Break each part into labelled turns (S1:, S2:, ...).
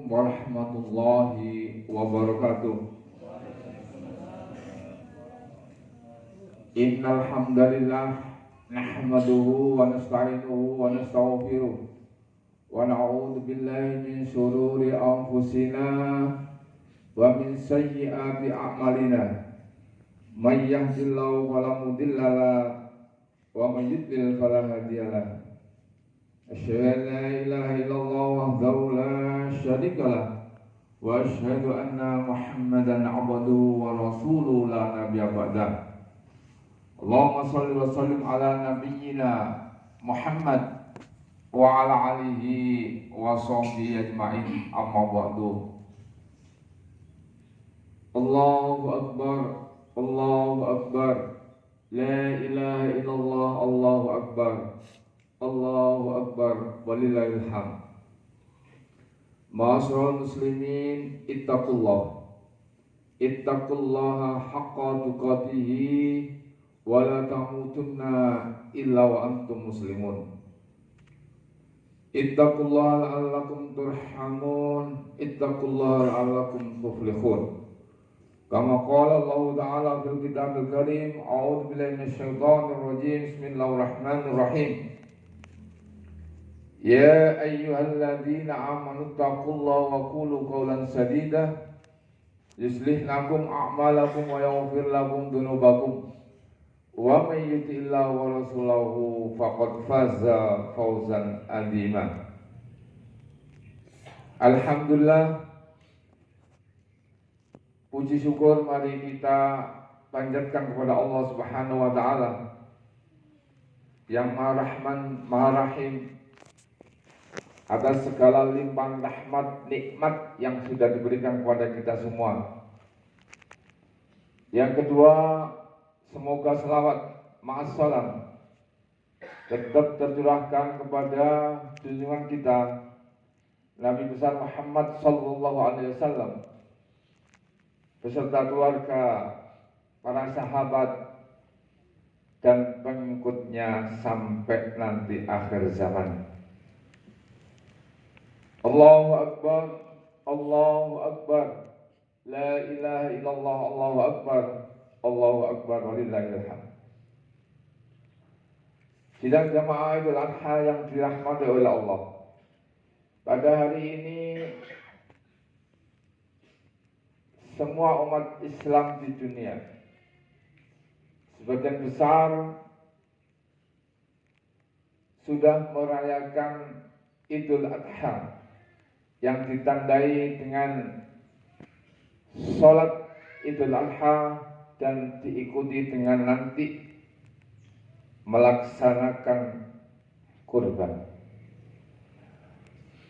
S1: warahmatullahi wabarakatuh. Innal hamdalillah nahmaduhu wa nasta'inuhu wa nastaghfiruh wa na'udzu billahi min shururi anfusina wa min sayyiati a'malina. May yahdihillahu fala mudilla lahu wa may yudlil fala hadiya lahu. Asyhadu an la ilaha illallah wahdahu la syarika lahu wa asyhadu anna Muhammadan 'abduhu wa rasuluhu la nabiyya ba'dahu. Allahumma shalli wa sallim ala nabiyyina Muhammad wa ala alihi wa sahbihi ajma'in, amma ba'du. Allahu akbar, Allahu akbar, la ilaha illallah, Allahu akbar, Allahu akbar, walillahil hamd. Ma'asyiral muslimin, ittaqullaha haqqa tuqatih wa la tamutunna illa wa antum muslimun. Ittaqullaha la'allakum turhamun, ittaqullaha la'allakum tuflihun. Kama qala Allah Ta'ala fil kitabil karim, a'udzu billahi minasyaitonir rajim, bismillahirrahmanirrahim. Ya ayyuhalladzina amanu taqullaha wa qulu qawlan sadida yuslih lakum a'malakum wa yaghfir lakum dzunubakum wa may yuti'illaha wa rasulahu faqad faza fawzan 'azima. Alhamdulillah, puji syukur mari kita panjatkan kepada Allah Subhanahu wa taala yang Maha Rahman, Maha Rahim, atas segala limpahan rahmat nikmat yang sudah diberikan kepada kita semua. Yang kedua, semoga selawat ma'assalam tetap tercurahkan kepada junjungan kita Nabi besar Muhammad sallallahu alaihi wasallam beserta keluarga, para sahabat dan pengikutnya sampai nanti akhir zaman. Allahu akbar, Allahu akbar, la ilaha illallah, Allahu akbar, Allahu akbar, walillahil hamd. Sidang jamaah Idul Adha yang dirahmati oleh Allah, pada hari ini semua umat Islam di dunia sebagian besar sudah merayakan Idul Adha yang ditandai dengan sholat Idul Adha dan diikuti dengan nanti melaksanakan kurban.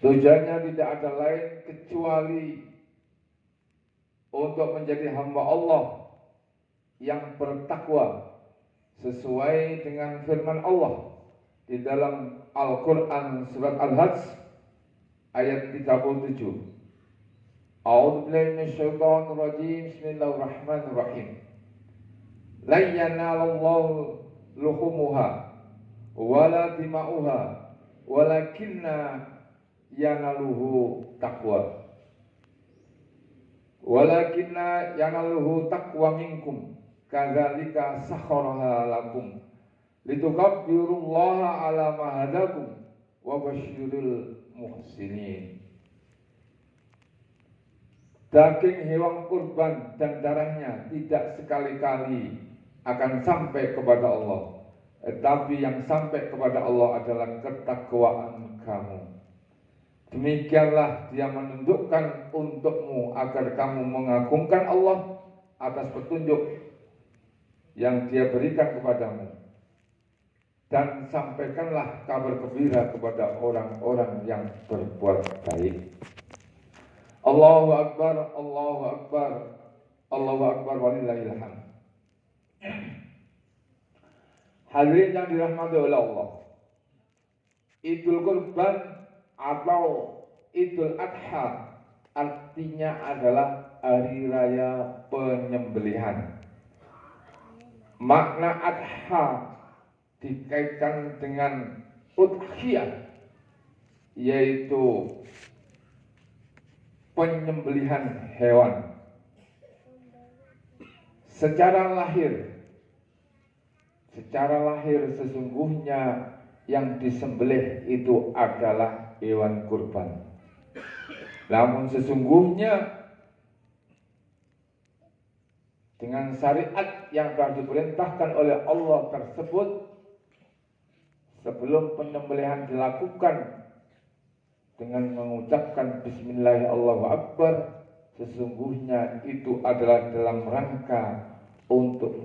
S1: Tujuannya tidak ada lain kecuali untuk menjadi hamba Allah yang bertakwa sesuai dengan firman Allah di dalam Al-Quran surat Al-Hajj ayat 37. A'udzu billahi minasyaitonir rajim, bismillahirrahmanirrahim. La yanalallahu luhumuha wala dima'uha walakinna yanaluhu taqwa. Walakinna yanaluhu taqwa minkum kadzalika sakhkharaha lakum litukabbirullaha ala ma hadakum wa basyiril muhsinin. Daging hewan kurban dan darahnya tidak sekali-kali akan sampai kepada Allah, tetapi yang sampai kepada Allah adalah ketakwaan kamu. Demikianlah dia menunjukkan untukmu agar kamu mengagungkan Allah atas petunjuk yang dia berikan kepadamu, dan sampaikanlah kabar gembira kepada orang-orang yang berbuat baik. Allahu akbar, Allahu akbar, Allahu akbar, walillahil hamd. Hadirin yang dirahmati oleh Allah, Idul Kurban atau Idul Adha artinya adalah hari raya penyembelihan. Makna adha dikaitkan dengan udhiyah, yaitu penyembelihan hewan. Secara lahir sesungguhnya yang disembelih itu adalah hewan kurban. Namun sesungguhnya dengan syariat yang telah diperintahkan oleh Allah tersebut, sebelum penyembelihan dilakukan dengan mengucapkan Bismillahirrahmanirrahim, sesungguhnya itu adalah dalam rangka untuk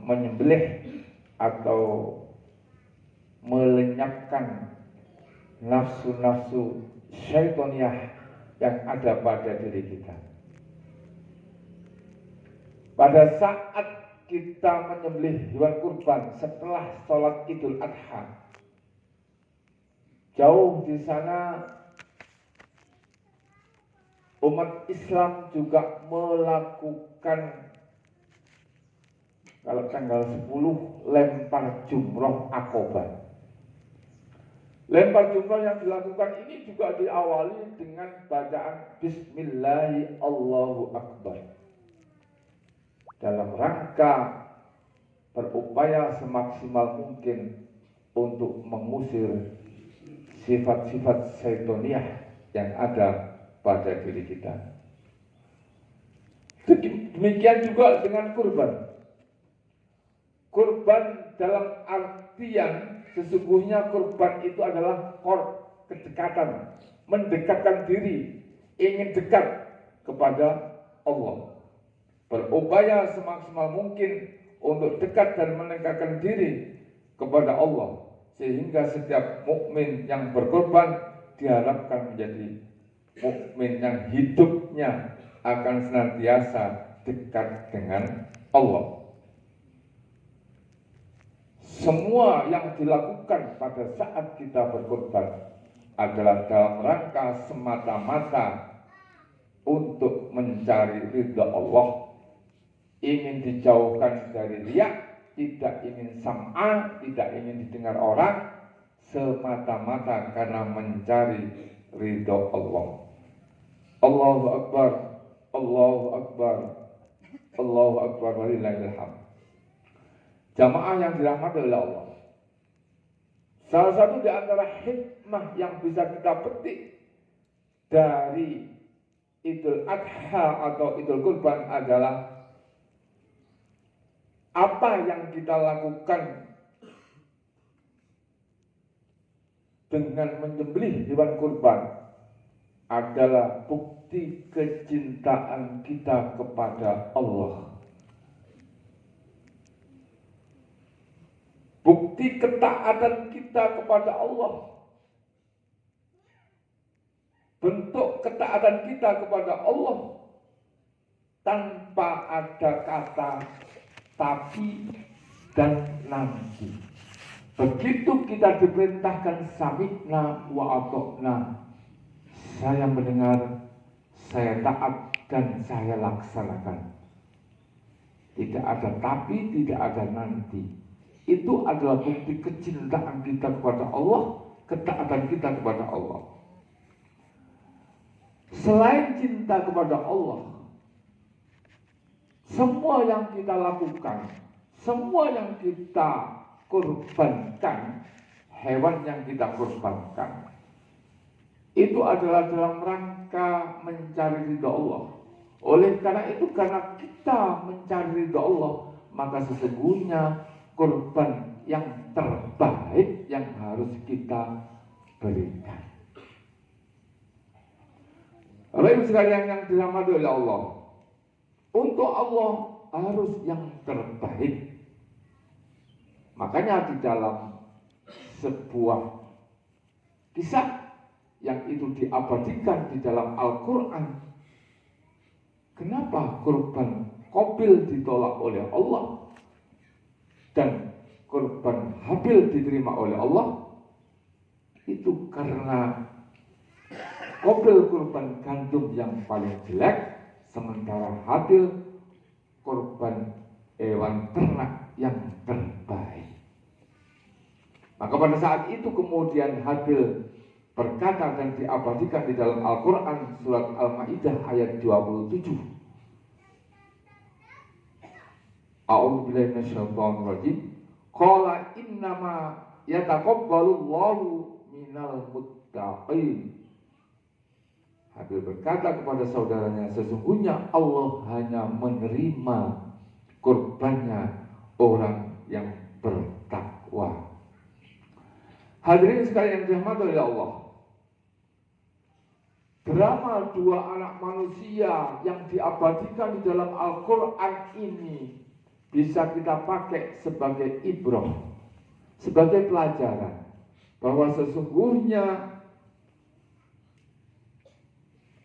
S1: menyembelih atau melenyapkan nafsu-nafsu syaitoniah yang ada pada diri kita. Pada saat kita menyembelih hewan kurban setelah sholat Idul Adha, jauh di sana umat Islam juga melakukan, kalau tanggal 10, lempar jumroh Aqobah. Lempar jumroh yang dilakukan ini juga diawali dengan bacaan Bismillahi Allahu Akbar, dalam rangka berupaya semaksimal mungkin untuk mengusir sifat-sifat syaitoniah yang ada pada diri kita. Demikian juga dengan kurban. Kurban dalam artian sesungguhnya kurban itu adalah kedekatan, mendekatkan diri, ingin dekat kepada Allah. Berupaya semaksimal mungkin untuk dekat dan mendekatkan diri kepada Allah, sehingga setiap mukmin yang berkorban diharapkan menjadi mukmin yang hidupnya akan senantiasa dekat dengan Allah. Semua yang dilakukan pada saat kita berkorban adalah dalam rangka semata-mata untuk mencari ridha Allah, ingin dijauhkan dari riya, tidak ingin sam'a, tidak ingin didengar orang, semata-mata karena mencari ridha Allah. Allahu Akbar, Allahu Akbar, Allahu Akbar, walillahil hamd. Jamaah yang dirahmati oleh Allah, salah satu di antara hikmah yang bisa kita petik dari Idul Adha atau Idul Kurban adalah apa yang kita lakukan dengan menyembelih hewan kurban adalah bukti kecintaan kita kepada Allah, bukti ketaatan kita kepada Allah. Bentuk ketaatan kita kepada Allah tanpa ada kata tapi dan nanti. Begitu kita diperintahkan sami'na wa ata'na, saya mendengar, saya taat dan saya laksanakan. Tidak ada tapi, tidak ada nanti. Itu adalah bukti kecintaan kita kepada Allah, ketaatan kita kepada Allah. Selain cinta kepada Allah, semua yang kita lakukan, semua yang kita kurbankan, hewan yang kita kurbankan, itu adalah dalam rangka mencari ridha Allah. Oleh karena itu, karena kita mencari ridha Allah, maka sesungguhnya kurban yang terbaik yang harus kita berikan. Bapak Ibu sekalian yang dirahmati oleh Allah, untuk Allah harus yang terbaik. Makanya di dalam sebuah kisah yang itu diabadikan di dalam Al-Quran, kenapa kurban Qabil ditolak oleh Allah dan kurban Habil diterima oleh Allah? Itu karena Qabil kurban gandum yang paling jelek, sementara Habil kurban hewan ternak yang terbaik. Maka pada saat itu kemudian Habil berkata dan diabadikan di dalam Al-Quran surat Al-Ma'idah ayat 27. A'udzubillahi minasyaitonirrajim. Qala innama yataqabbalullahu minal muttaqin. Habil berkata kepada saudaranya, sesungguhnya Allah hanya menerima kurbannya orang yang bertakwa. Hadirin sekalian yang dirahmati oleh Allah, drama dua anak manusia yang diabadikan di dalam Al-Quran ini bisa kita pakai sebagai ibrah, sebagai pelajaran bahwa sesungguhnya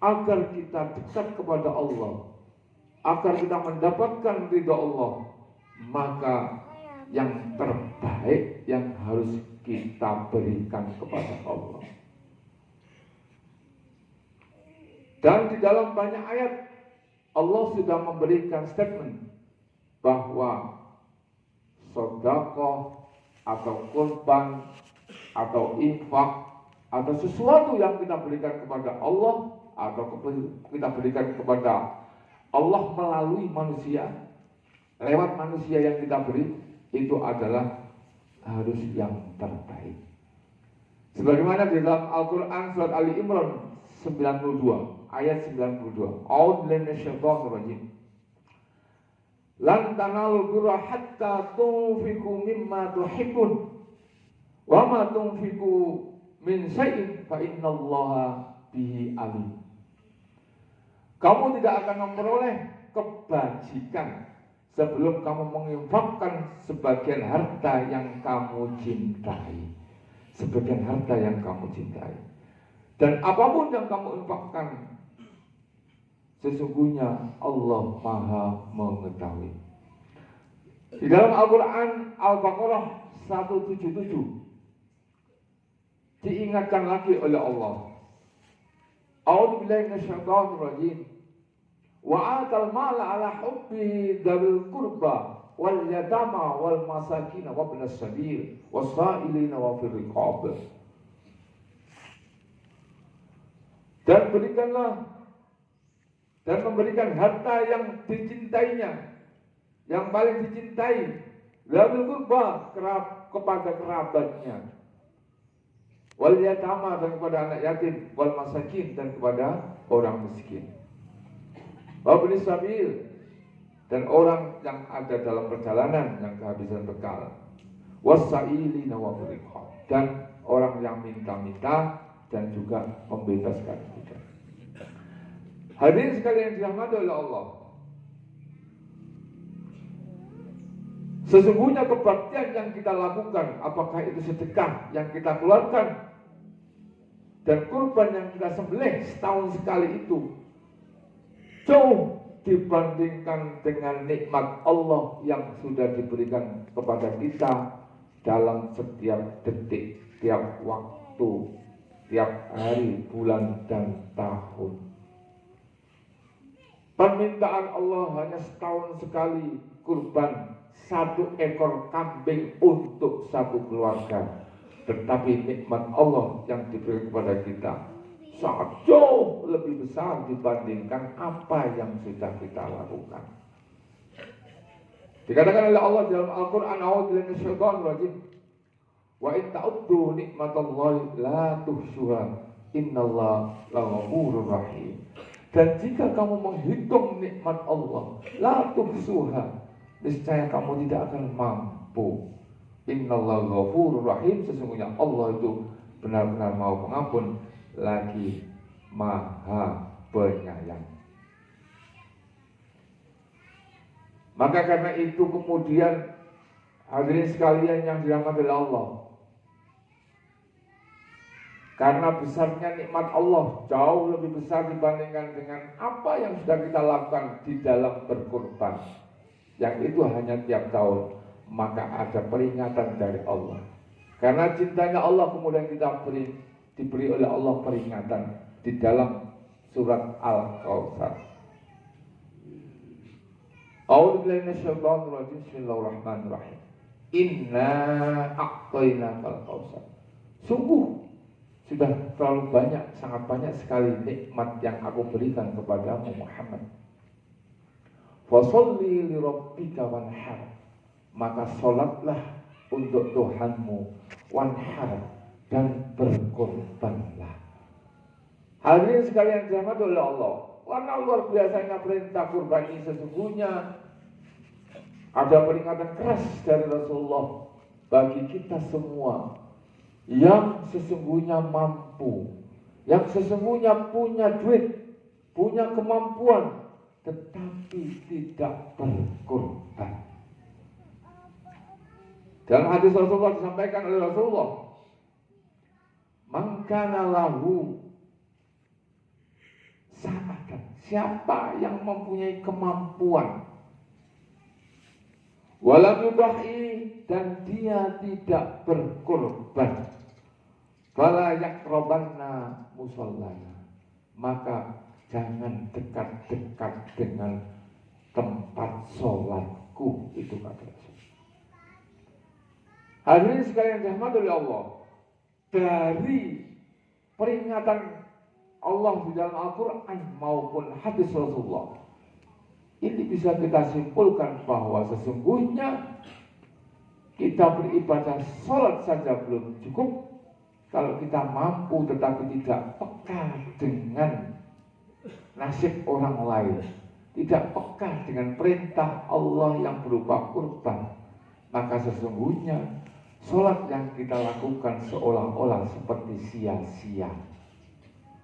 S1: agar kita dekat kepada Allah, agar kita mendapatkan ridha Allah, maka yang terbaik yang harus kita berikan kepada Allah. Dan di dalam banyak ayat Allah sudah memberikan statement bahwa sedekah atau kurban atau infak atau sesuatu yang kita berikan kepada Allah atau kita berikan kepada Allah melalui manusia, lewat manusia yang kita beri, itu adalah harus yang terbaik. Sebagaimana di dalam Al-Quran surat Ali Imran 92 ayat 92. A'udzubillahi minasyaitonirrajim. Lan tanalul birra hatta tunfiqu mimma tuhibbun wa ma tunfiqu min syai'in fa innallaha bihi alim. Kamu tidak akan memperoleh kebajikan sebelum kamu menginfakkan sebagian harta yang kamu cintai. Sebagian harta yang kamu cintai. Dan apapun yang kamu infakkan, sesungguhnya Allah Maha mengetahui. Di dalam Al-Quran Al-Baqarah 177 diingatkan lagi oleh Allah. A'udzubillahi minasyaitonirrajim. Wa atal mala ala hubbi dzawil qurba wal yatama wal masakin wa ibnas sabil wasailina wa fir riqab. Dan memberikan harta yang dicintainya, yang paling dicintai, dzawil qurba, kepada kerabatnya, wal yatama, dan kepada anak yatim, wal masakin, dan kepada orang miskin, wa ibnis sabil, dan orang yang ada dalam perjalanan yang kehabisan bekal, wasailina wa fir riqab, dan orang yang minta-minta dan juga membebaskan budak. Hadirin sekalian yang dirahmati oleh Allah, sesungguhnya kebaktian yang kita lakukan, apakah itu sedekah yang kita keluarkan dan kurban yang kita sembelih setahun sekali, itu jauh dibandingkan dengan nikmat Allah yang sudah diberikan kepada kita dalam setiap detik, tiap waktu, tiap hari, bulan, dan tahun. Permintaan Allah hanya setahun sekali kurban 1 ekor kambing untuk satu keluarga. Tetapi nikmat Allah yang diberikan kepada kita sangat jauh lebih besar dibandingkan apa yang sudah kita lakukan. Dikatakan oleh Allah dalam Al-Quran, a'udzubillahi minasyaitonirrajim, wa in ta'uddu nikmatallahi la tuhsuha innallaha laghafurur rahim. Dan jika kamu menghitung nikmat Allah, la tuhsuha, niscaya kamu tidak akan mampu. Innallaha ghafurur rahim, sesungguhnya Allah itu benar-benar mau pengampun lagi Maha Penyayang. Maka karena itu kemudian hadirin sekalian yang dirahmati oleh Allah, karena besarnya nikmat Allah jauh lebih besar dibandingkan dengan apa yang sudah kita lakukan di dalam berkurban, yang itu hanya tiap tahun, maka ada peringatan dari Allah. Karena cintanya Allah kemudian kita diberi oleh Allah peringatan di dalam surat Al-Kautsar. A'udzubillahi minasyaitonirrajim. Bismillahirrahmanirrahim. Inna a'tainakal kautsar. Sungguh sudah terlalu banyak, sangat banyak sekali nikmat yang aku berikan kepadamu Muhammad. Fasholli li rabbika wanhar, maka sholatlah untuk Tuhanmu, wanhar, dan berkorbanlah. Hadirin sekalian dirahmati oleh Allah, karena luar biasanya perintah kurban ini sesungguhnya ada peringatan keras dari Rasulullah bagi kita semua yang sesungguhnya mampu, yang sesungguhnya punya duit, punya kemampuan, tetapi tidak berkorban. Dalam hadis Rasulullah disampaikan oleh Rasulullah, man kana lahu sa'atan, siapa yang mempunyai kemampuan, walam yudahi, dan dia tidak berkorban, fala yaqrabanna musallana, maka jangan dekat-dekat dengan tempat sholatku, itu kata Rasul. Hadirin sekalian dirahmati oleh Allah, dari peringatan Allah di dalam Al-Quran maupun hadis Rasulullah, ini bisa kita simpulkan bahwa sesungguhnya kita beribadah sholat saja belum cukup kalau kita mampu tetapi tidak peka dengan nasib orang lain, tidak peka dengan perintah Allah yang berupa kurban, maka sesungguhnya sholat yang kita lakukan seolah-olah seperti sia-sia.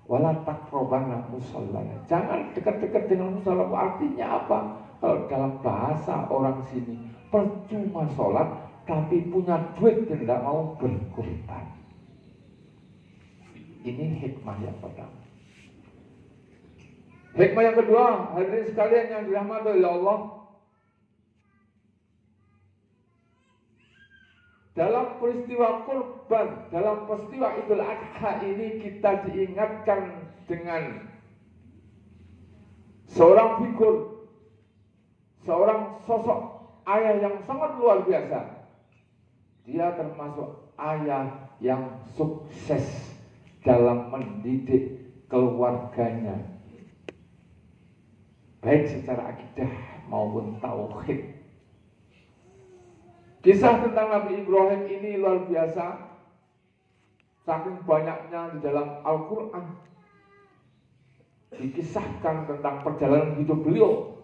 S1: Wala taqrabanna musallana, jangan dekat-dekat dengan musola. Artinya apa? Kalau dalam bahasa orang sini, percuma sholat tapi punya duit dan tidak mau berkorban. Ini hikmah yang pertama. Hikmah yang kedua, hadirin sekalian yang dirahmati oleh Allah, dalam peristiwa kurban, dalam peristiwa Idul Adha ini kita diingatkan dengan seorang figur, seorang sosok ayah yang sangat luar biasa. Dia termasuk ayah yang sukses dalam mendidik keluarganya, baik secara akidah maupun tauhid. Kisah tentang Nabi Ibrahim ini luar biasa, saking banyaknya di dalam Al-Quran dikisahkan tentang perjalanan hidup beliau,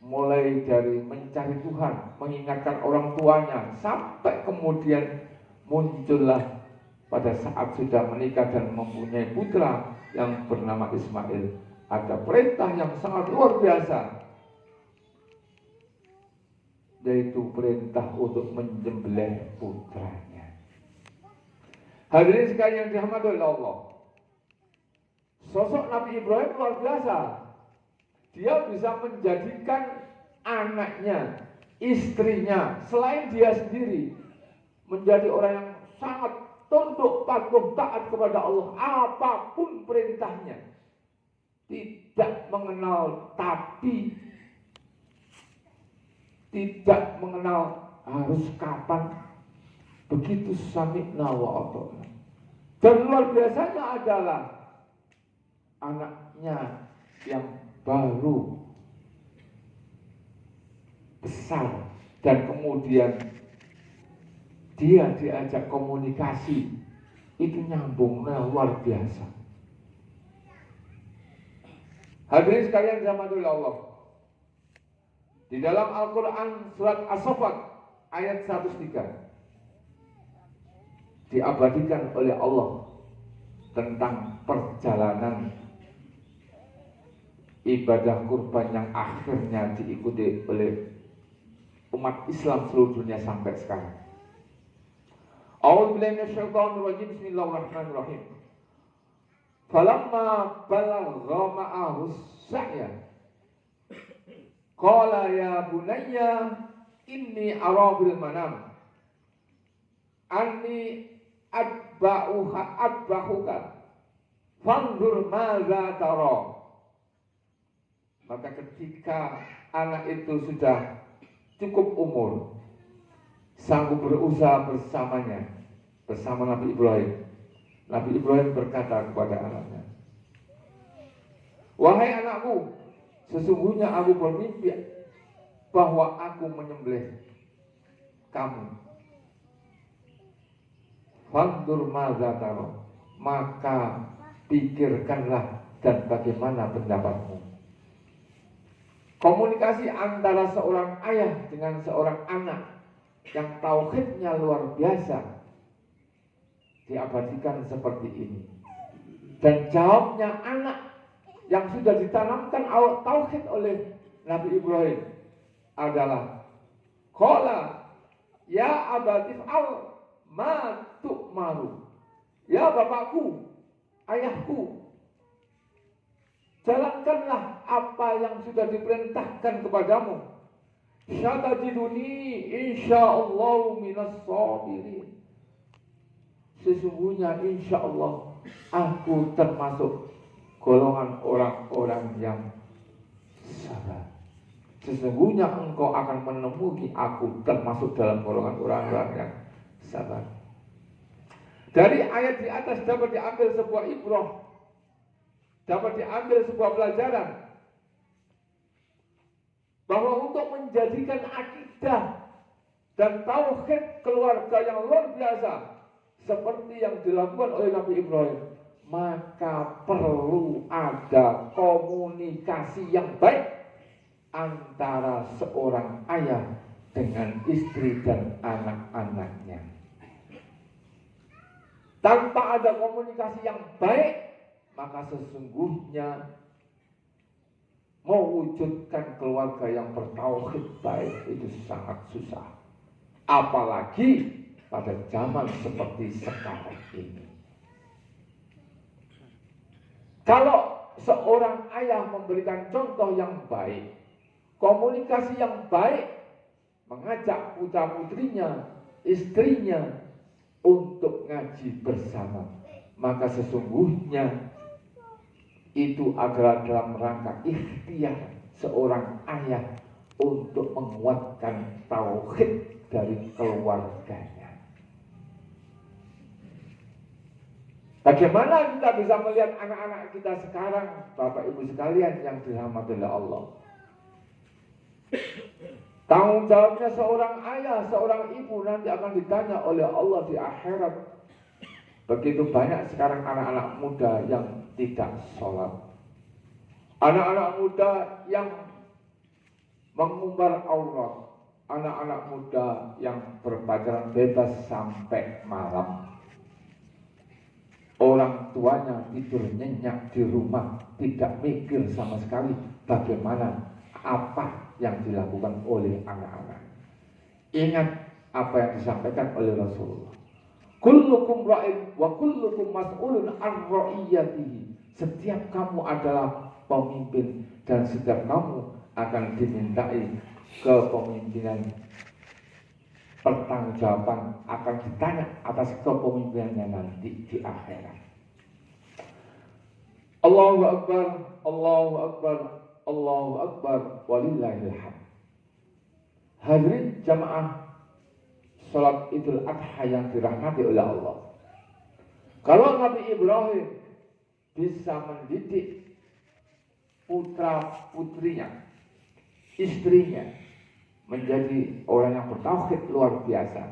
S1: mulai dari mencari Tuhan, mengingatkan orang tuanya, sampai kemudian muncullah pada saat sudah menikah dan mempunyai putra yang bernama Ismail. Ada perintah yang sangat luar biasa, yaitu perintah untuk menyembelih putranya. Hadirin sekalian yang dirahmati oleh Allah, sosok Nabi Ibrahim luar biasa. Dia bisa menjadikan anaknya, istrinya, selain dia sendiri, menjadi orang yang sangat tunduk, patuh, taat kepada Allah, apapun perintahnya. Tidak mengenal tapi, tidak mengenal harus kapan, begitu sami'na wa ata'na. Dan luar biasanya adalah anaknya yang baru besar dan kemudian dia diajak komunikasi, itu nyambungnya luar biasa. Hadirin sekalian dirahmati oleh Allah, di dalam Al-Quran surat As-Saffat ayat 103 diabadikan oleh Allah tentang perjalanan ibadah kurban yang akhirnya diikuti oleh umat Islam seluruh dunia sampai sekarang. A'udzubillahi minasyaitonir rajim. Bismillahirrahmanirrahim. Falamma balagha ma'ahu sa'ya qala ya bunayya inni ara bil manam anni adbahuka fanzur madza tara. Maka ketika anak itu sudah cukup umur, sanggup berusaha bersamanya, bersama Nabi Ibrahim, Nabi Ibrahim berkata kepada anaknya, "Wahai anakku, sesungguhnya aku bermimpi bahwa aku menyembelih kamu. Fandur madza tara, maka pikirkanlah dan bagaimana pendapatmu." Komunikasi antara seorang ayah dengan seorang anak yang tauhidnya luar biasa diabadikan seperti ini. Dan jawabnya anak yang sudah ditanamkan tauhid oleh Nabi Ibrahim adalah, qala ya abati fa'al ma tu'maru. Ya bapakku, ayahku, jalankanlah apa yang sudah diperintahkan kepadamu. Satajiduni insyaallah minas sabirin. Sesungguhnya insya Allah aku termasuk golongan orang-orang yang sabar. Sesungguhnya engkau akan menemui aku termasuk dalam golongan orang-orang yang sabar. Dari ayat di atas dapat diambil sebuah ibrah, dapat diambil sebuah pelajaran bahwa untuk menjadikan akidah dan tauhid keluarga yang luar biasa seperti yang dilakukan oleh Nabi Ibrahim, maka perlu ada komunikasi yang baik antara seorang ayah dengan istri dan anak-anaknya. Tanpa ada komunikasi yang baik, maka sesungguhnya mewujudkan keluarga yang bertauhid baik itu sangat susah. Apalagi pada zaman seperti sekarang ini. Kalau seorang ayah memberikan contoh yang baik, komunikasi yang baik, mengajak putra-putrinya, istrinya untuk ngaji bersama, maka sesungguhnya itu adalah dalam rangka ikhtiar seorang ayah untuk menguatkan tauhid dari keluarganya. Bagaimana kita bisa melihat anak-anak kita sekarang, Bapak Ibu sekalian yang dirahmati oleh Allah? Tanggung jawabnya seorang ayah, seorang ibu nanti akan ditanya oleh Allah di akhirat. Begitu banyak sekarang anak-anak muda yang tidak sholat, anak-anak muda yang mengumbar aurat, anak-anak muda yang berpacaran bebas sampai malam. Orang tuanya tidur nyenyak di rumah, tidak mikir sama sekali bagaimana apa yang dilakukan oleh anak-anak. Ingat apa yang disampaikan oleh Rasulullah. Kullukum ra'in wa kullukum mas'ulun an ra'iyatihi. Setiap kamu adalah pemimpin dan setiap kamu akan dimintai kepemimpinan. Pertanggungjawaban akan ditanya atas kepemimpinannya nanti di akhirat. Allahu Akbar, Allahu Akbar, Allahu Akbar, walillahil hamd. Hadirin jamaah salat Idul Adha yang dirahmati oleh Allah. Kalau Nabi Ibrahim bisa mendidik putra-putrinya, istrinya menjadi orang yang bertauhid luar biasa.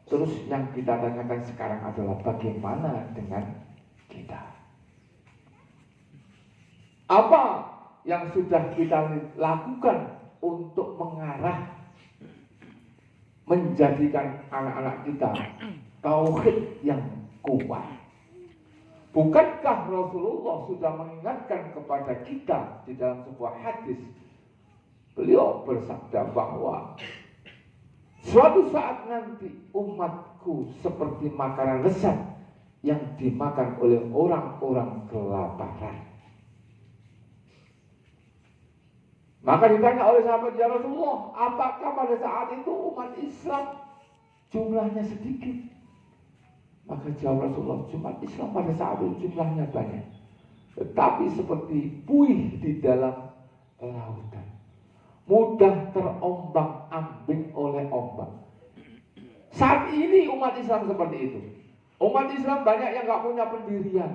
S1: Terus yang kita tanyakan sekarang adalah bagaimana dengan kita? Apa yang sudah kita lakukan untuk mengarah menjadikan anak-anak kita tauhid yang kuat? Bukankah Rasulullah sudah mengingatkan kepada kita di dalam sebuah hadis? Beliau bersabda bahwa suatu saat nanti umatku seperti makanan lezat yang dimakan oleh orang-orang kelaparan. Maka ditanya oleh sahabat, ya Rasulullah, apakah pada saat itu umat Islam jumlahnya sedikit? Maka jawab Rasulullah, umat Islam pada saat itu jumlahnya banyak, tetapi seperti buih di dalam lautan, mudah terombang-ambing oleh ombak. Saat ini umat Islam seperti itu. Umat Islam banyak yang nggak punya pendirian.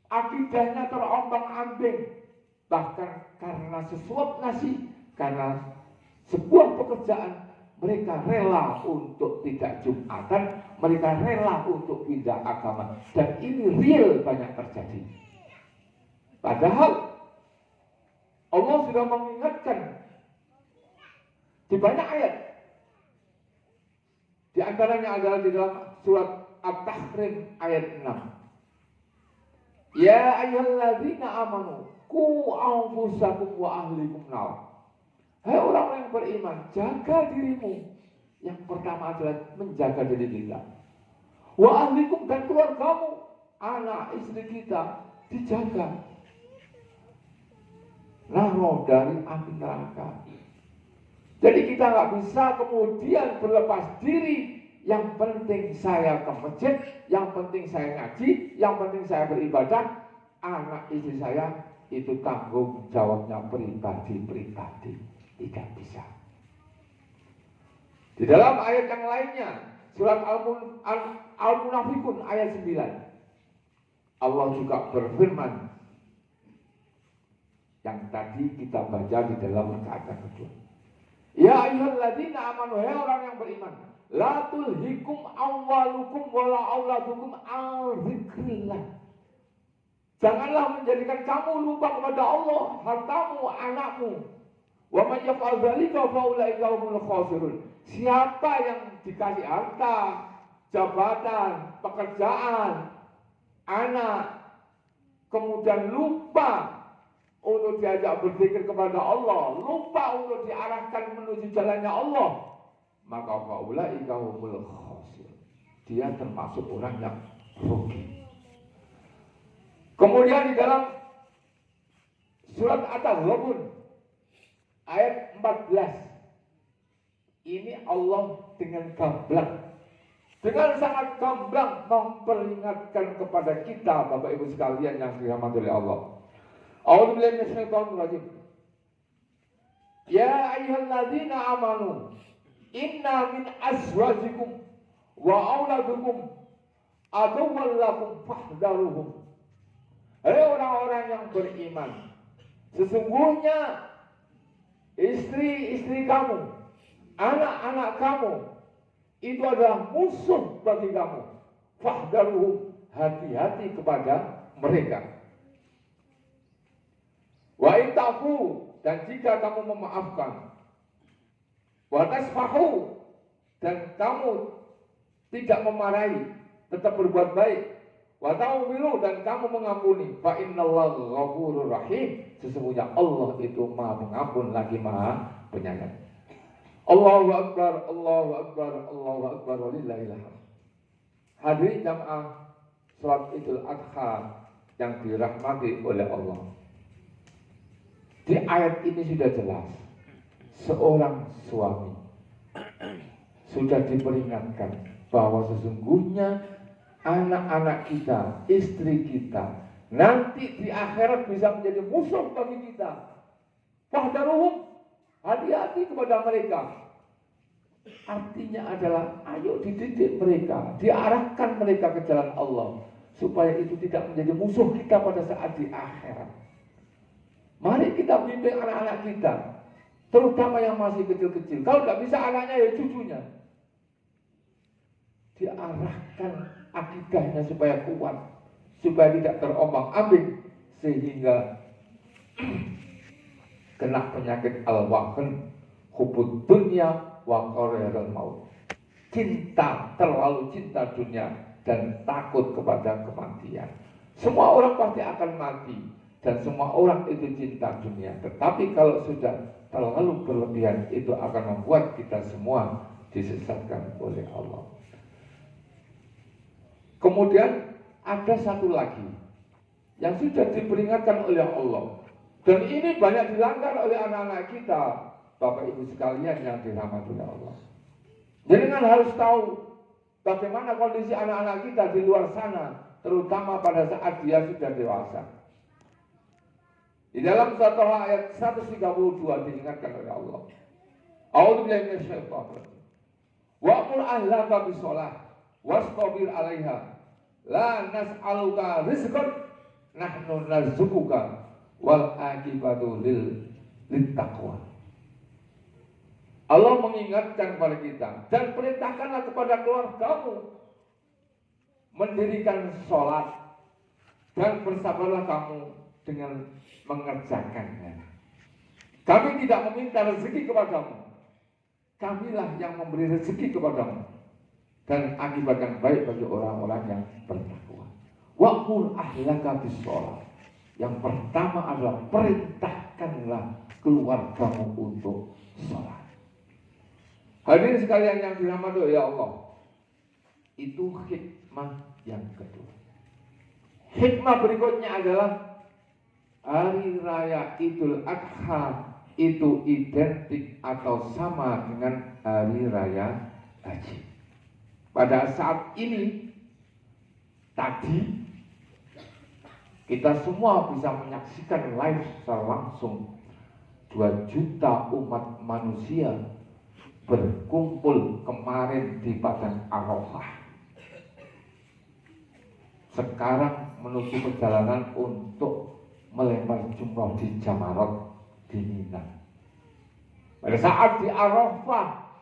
S1: Akidahnya terombang-ambing. Bahkan karena sesuap nasi, karena sebuah pekerjaan, mereka rela untuk tidak Jumatan, mereka rela untuk pindah agama. Dan ini real banyak terjadi. Padahal Allah sudah mengingatkan di banyak ayat. Di antaranya adalah di dalam surat At-Tahrim ayat 6. Ya ayyuhalladzina amanu qu anfusakum wa ahlikum nar. Hai orang yang beriman, jaga dirimu. Yang pertama adalah menjaga diri kita. Wa ahlikum, dan keluargamu, anak istri kita dijaga. Naro dari api neraka. Jadi kita nggak bisa kemudian berlepas diri. Yang penting saya ke masjid, yang penting saya ngaji, yang penting saya beribadah. Anak istri saya itu tanggung jawabnya pribadi-pribadi. Tidak bisa. Di dalam ayat yang lainnya, surat Al-Munafikun ayat 9, Allah juga berfirman yang tadi kita baca di dalam rakaat yang kedua. Ya ayyuhalladzina amanu, hai orang yang beriman, la tulhikum amwalukum wala auladukum an dzikrillah. Janganlah menjadikan kamu lupa kepada Allah, hartamu, anakmu. Wa man yaf'al dzalika fa ulaika humul khasirun. Siapa yang dikasih harta, jabatan, pekerjaan, anak, kemudian lupa untuk diajak berzikir kepada Allah, lupa untuk diarahkan menuju jalannya Allah, maka fa ulaika humul khasirun. Dia termasuk orang yang rugi. Kemudian di dalam surat At-Taghabun ayat 14, ini Allah dengan gamblang, dengan sangat gamblang memperingatkan kepada kita, Bapak Ibu sekalian yang dirahmati oleh Allah. A'udzubillahi minasyaitonir rajim. Ya ayyuhalladzina amanu inna min azwajikum wa auladukum aduwwan lakum fahdharuhum. Hai orang-orang yang beriman, sesungguhnya istri-istri kamu, anak-anak kamu itu adalah musuh bagi kamu. Fahdharuhum, hati-hati kepada mereka. Wa in ta'fu, dan jika kamu memaafkan, wa tasfahu, dan kamu tidak memarahi, tetap berbuat baik, wa ta'umilu, dan kamu mengampuni, fa innallaha ghafurur rahim, sesungguhnya Allah itu Maha Pengampun lagi Maha Penyayang. Allahu akbar, Allahu akbar, Allahu akbar, walillahil hamd. Hadirin jamaah salat Idul Adha yang dirahmati oleh Allah. Di ayat ini sudah jelas, seorang suami sudah diperingatkan bahwa sesungguhnya anak-anak kita, istri kita, nanti di akhirat bisa menjadi musuh bagi kita. Fahdharuhum, hati-hati kepada mereka. Artinya adalah, ayo dididik mereka, diarahkan mereka ke jalan Allah, supaya itu tidak menjadi musuh kita pada saat di akhirat. Mari kita bimbing anak-anak kita, terutama yang masih kecil-kecil. Kalau tidak bisa anaknya, ya cucunya. Diarahkan akidahnya supaya kuat, supaya tidak terombang-ambing, sehingga kena penyakit al-wahn, hubud dunya wa qararul maut. Cinta, terlalu cinta dunia dan takut kepada kematian. Semua orang pasti akan mati dan semua orang itu cinta dunia. Tetapi kalau sudah terlalu berlebihan, itu akan membuat kita semua disesatkan oleh Allah. Kemudian ada satu lagi yang sudah diperingatkan oleh Allah, dan ini banyak dilanggar oleh anak-anak kita, Bapak Ibu sekalian yang dirahmati oleh Allah. Jangan harus tahu bagaimana kondisi anak-anak kita di luar sana, terutama pada saat dia sudah dewasa. Di dalam surat ayat 132 diingatkan oleh Allah. A'udzubillahi minasyaitonir rajim. Wa'mur ahlaka bisolah wastabir 'alaiha. La nas'aluka rizqan nahnu narzuquka wal aqibatu lil taqwa. Allah mengingatkan kepada kita dan perintahkanlah kepada keluargamu mendirikan sholat dan bersabarlah kamu dengan mengerjakannya. Kami tidak meminta rezeki kepadamu, kamilah yang memberi rezeki kepadamu dan akibat yang baik bagi orang-orang yang bertakwa. Wa'mur ahlaka bis-shalah. Yang pertama adalah perintahkanlah keluargamu untuk sholat. Hadirin sekalian yang dirahmati oleh Allah, itu hikmah yang kedua. Hikmah berikutnya adalah hari raya Idul Adha itu identik atau sama dengan hari raya haji. Pada saat ini tadi kita semua bisa menyaksikan live secara langsung 2 juta umat manusia berkumpul kemarin di Padang Arafah. Sekarang menuju perjalanan untuk melempar jumroh di Jamarat di Mina. Pada saat di Arafah,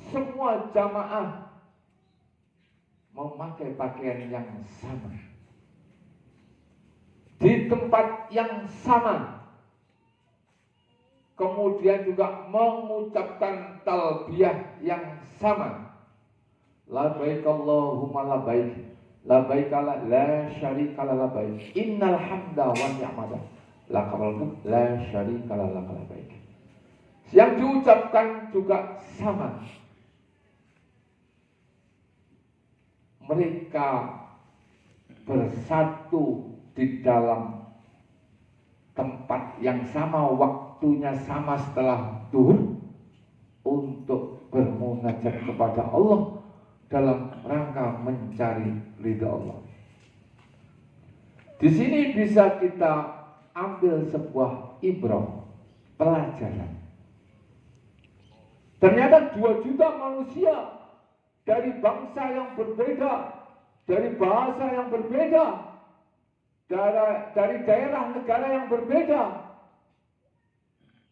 S1: semua jamaah memakai pakaian yang sama, di tempat yang sama, kemudian juga mengucapkan talbiyah yang sama. Labbaik Allahumma labbaik, labbaik la syarika labbaik, innal hamda wa ni'mata lakal mulk la syarika lakal labbaik. Yang diucapkan juga sama. Mereka bersatu di dalam tempat yang sama, waktunya sama setelah zuhur untuk bermunajat kepada Allah dalam rangka mencari ridha Allah. Di sini bisa kita ambil sebuah ibrah, pelajaran. Ternyata 2 juta manusia dari bangsa yang berbeda, dari bahasa yang berbeda, dari daerah negara yang berbeda,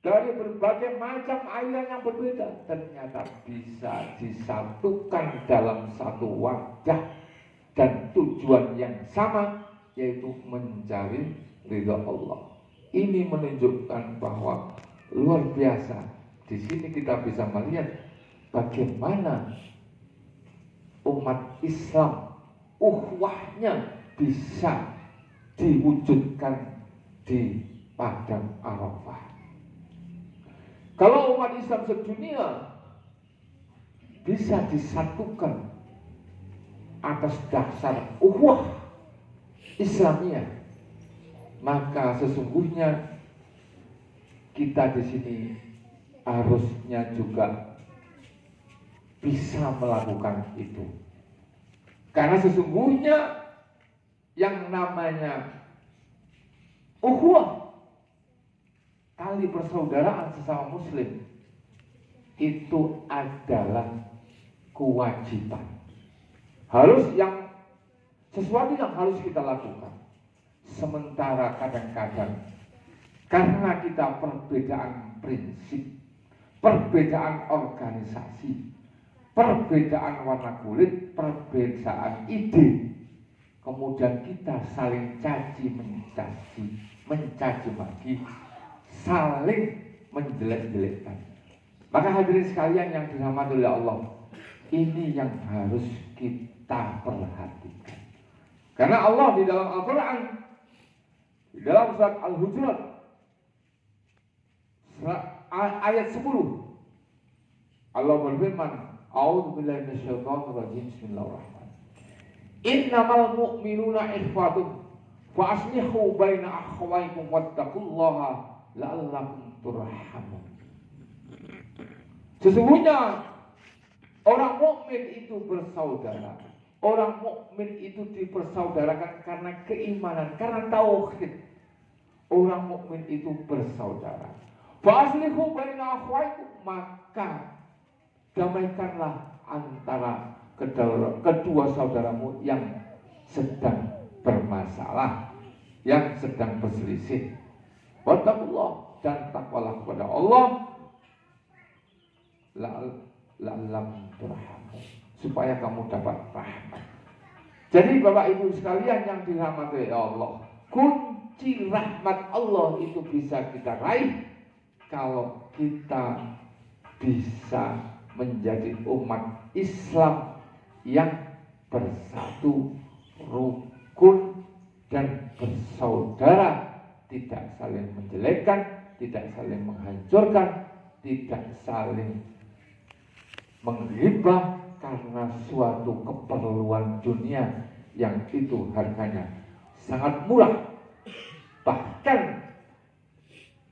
S1: dari berbagai macam aliran yang berbeda, ternyata bisa disatukan dalam satu wadah dan tujuan yang sama, yaitu mencari ridha Allah. Ini menunjukkan bahwa luar biasa. Di sini kita bisa melihat bagaimana umat Islam ukhuwahnya bisa diwujudkan di Padang Arafah. Kalau umat Islam sedunia bisa disatukan atas dasar ukhuwah Islamiyah, maka sesungguhnya kita di sini harusnya juga bisa melakukan itu. Karena sesungguhnya yang namanya ukhuwah, tali persaudaraan sesama muslim, itu adalah kewajiban. Sesuatu yang harus kita lakukan. Sementara kadang-kadang karena kita perbedaan prinsip, perbedaan organisasi, perbedaan warna kulit, perbedaan ide, kemudian kita saling caci maki, saling menjelek-jelekkan. Maka hadirin sekalian yang dirahmati oleh Allah, ini yang harus kita perhatikan. Karena Allah di dalam Al-Quran, di dalam surat Al-Hujurat, ayat 10, Allah berfirman, A'udzubillahi minasyaitonirrajim, bismillahirrahmanirrahim. Innamal mu'minuna ikhwatun fa aslihu baina akhawaykum wattaqullaha la'allakum turhamun. Sesungguhnya orang mukmin itu bersaudara. Orang mukmin itu dipersaudarakan karena keimanan, karena tauhid. Orang mukmin itu bersaudara. Fa aslihu baina akhawaykum, maka damaikanlah antara kedua saudaramu yang sedang bermasalah, yang sedang berselisih. Wattaqullah, dan takwalah kepada Allah, la'allam turhamun, supaya kamu dapat rahmat. Jadi Bapak Ibu sekalian yang dirahmati Allah, kunci rahmat Allah itu bisa kita raih kalau kita bisa menjadi umat Islam yang bersatu, rukun, dan bersaudara, tidak saling menjelekkan, tidak saling menghancurkan, tidak saling menghibah karena suatu keperluan dunia yang itu harganya sangat murah. Bahkan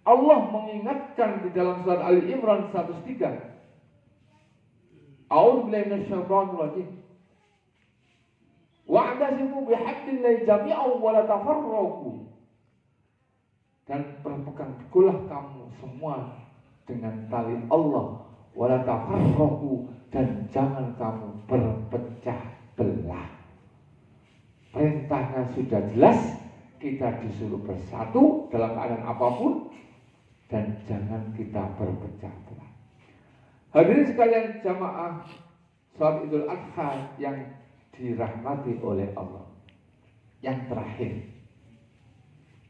S1: Allah mengingatkan di dalam surat Ali Imran 103, A'udzubillahi minasyaitonir rajim. Wa'tasimu bihablillahi jami'an wa la tafarraqu. Dan berpegang teguhlah kamu semua dengan tali Allah, wa la tafarraqu, dan jangan kamu berpecah belah. Perintahnya sudah jelas, kita disuruh bersatu dalam keadaan apapun, dan jangan kita berpecah belah. Hadirin sekalian jamaah salat Idul Adha yang dirahmati oleh Allah. Yang terakhir,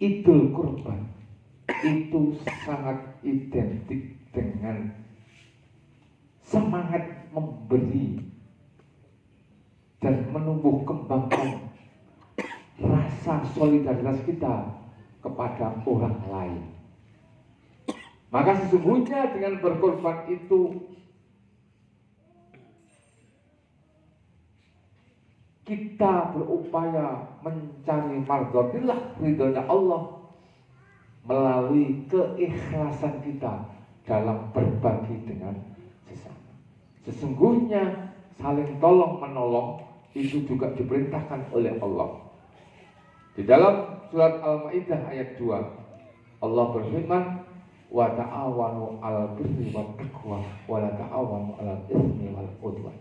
S1: Idul Kurban itu sangat identik dengan semangat memberi dan menumbuh kembangkan rasa solidaritas kita kepada orang lain. Maka sesungguhnya dengan berkorban itu kita berupaya mencari mardhatillah, ridhonya Allah, melalui keikhlasan kita dalam berbagi dengan sesama. Sesungguhnya saling tolong menolong itu juga diperintahkan oleh Allah. Di dalam surat Al-Maidah ayat 2, Allah berfirman, wa ta'awanu 'alal birri wat taqwa wa la ta'awanu 'alal itsmi wal 'udwan.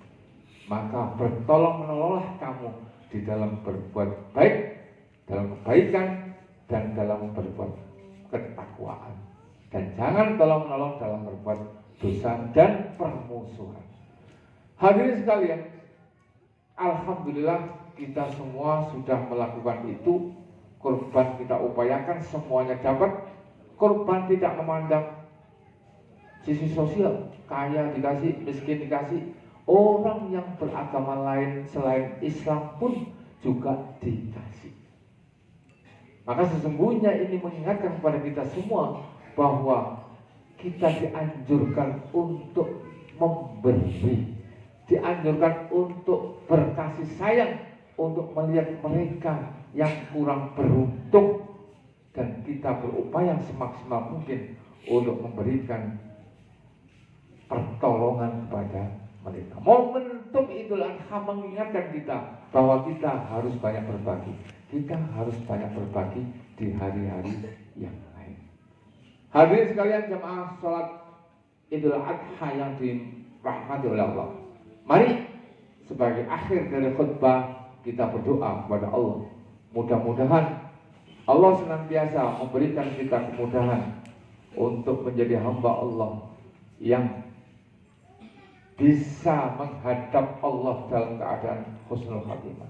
S1: Maka bertolong menolonglah kamu di dalam berbuat baik, dalam kebaikan, dan dalam berbuat ketakwaan. Dan jangan tolong menolong dalam berbuat dosa dan permusuhan. Hadirin sekalian, alhamdulillah kita semua sudah melakukan itu. Kurban kita upayakan semuanya dapat. Kurban tidak memandang sisi sosial, kaya dikasih, miskin dikasih. Orang yang beragama lain selain Islam pun juga dikasih. Maka sesungguhnya ini mengingatkan kepada kita semua bahwa kita dianjurkan untuk memberi, dianjurkan untuk berkasih sayang, untuk melihat mereka yang kurang beruntung, dan kita berupaya semaksimal mungkin untuk memberikan pertolongan kepada mereka. Momentum Idul Adha mengingatkan kita bahwa kita harus banyak berbagi. Kita harus banyak berbagi di hari-hari yang lain. Hadirin sekalian jemaah salat Idul Adha yang dirahmati oleh Allah. Mari sebagai akhir dari khutbah kita berdoa kepada Allah. Mudah-mudahan Allah senantiasa memberikan kita kemudahan untuk menjadi hamba Allah yang bisa menghadap Allah dalam keadaan husnul khatimah.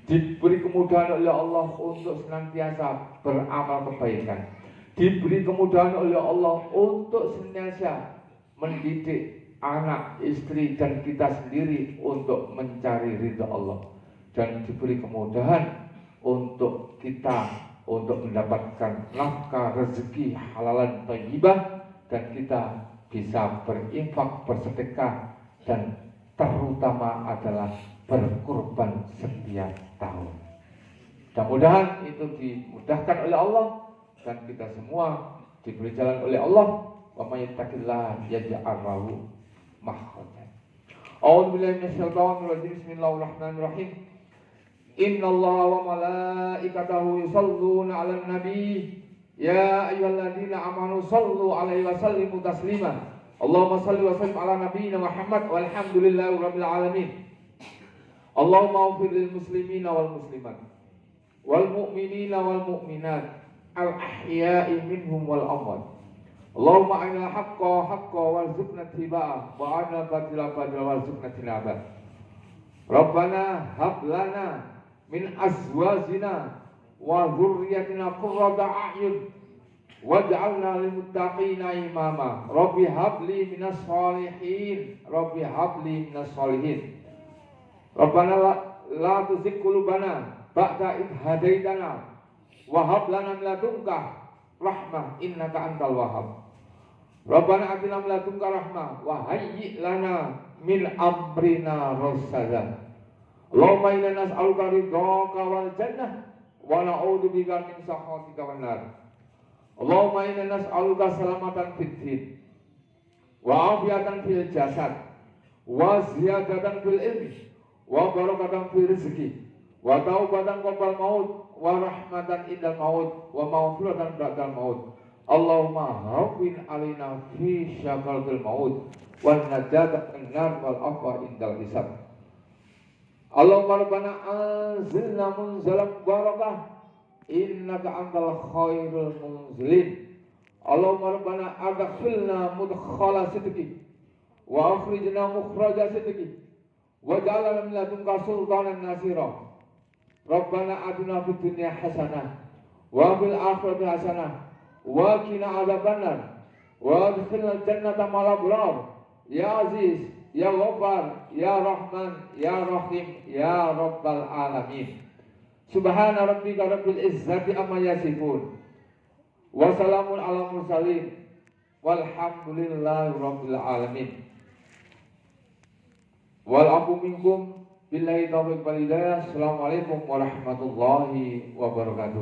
S1: Diberi kemudahan oleh Allah untuk senantiasa beramal kebaikan. Diberi kemudahan oleh Allah untuk senantiasa mendidik anak, istri, dan kita sendiri untuk mencari ridha Allah. Dan diberi kemudahan untuk kita untuk mendapatkan nafkah rezeki halalan thayyibah, dan kita bisa berinfak, bersedekah, dan terutama adalah berkurban setiap tahun. Mudah-mudahan itu dimudahkan oleh Allah dan kita semua diberi jalan oleh Allah. Wa may yattaqillaha yaj'al lahu makhrajan. A'udzu billahi minasyaitonir rajim. Bismillahirrahmanirrahim. Innallaha wa malaikatahu yusholluna 'alan nabi. Ya ayyuhalladzina amanu shallu 'alaihi wa sallimu taslima. Allahumma salli wa sallim ala nabiyyina Muhammad walhamdulillahi rabbil alamin. Allahumma ighfir lil muslimina wal muslimat wal mu'minina wal mu'minat al ahya'i minhum wal amwat. Allahumma arinal haqqa haqqa warzuqna ittiba'ah wa arinal batila batila warzuqna tinabah. Rabbana hab lana min azwajina wa dzurriyyatina qurrata a'yun waj'alna lil muttaqina imama. Rabbi habli minas sholihin, Rabbi habli minas sholihin. Rabbana la tuzigh qulubana ba'da idh hadaitana wa hab lana min ladunka rahmah innaka antal wahhab. Rabbana atina min ladunka rahmah wa hayyi lana min amrina rasadan. Allahumma inna nas'aluka ridhaka wal jannah wa na'udzu bika min sakhatika wan nar. Allahumma inna nas'aluka salamatan fid din wa afiyatan fil jasad wa ziyadatan fil ilmi wa barakatan fil rizqi wa taubatan qabla maut wa rahmatan indal maut wa maghfiratan ba'dal maut. Allahumma hawwin alaina fi syaqal maut wan najata min nar wal afwa indal hisab. Allahumma rabbana anzilna munzalan barakah innaka antal khairul munzilin. Allahumma rabbana adkhilna mudkhala sidqi wa akhrijna mukhraja sidqi waj'alna min ladunka sultanan nasira. Rabbana atina fid dunya hasanah wa fil akhirati hasanah wa qina adzabannar wa adkhilna jannata ma'al abrar. Ya Aziz, Ya Ghaffar, Ya Rahman, Ya Rahim, Ya Rabbal Alamin. Subhana rabbika rabbil izzati amma yasifun wa salamun ala mursalin walhamdulillahi rabbil alamin. Wal afu minkum billahi taufiq wal hidayah. Assalamualaikum warahmatullahi wabarakatuh.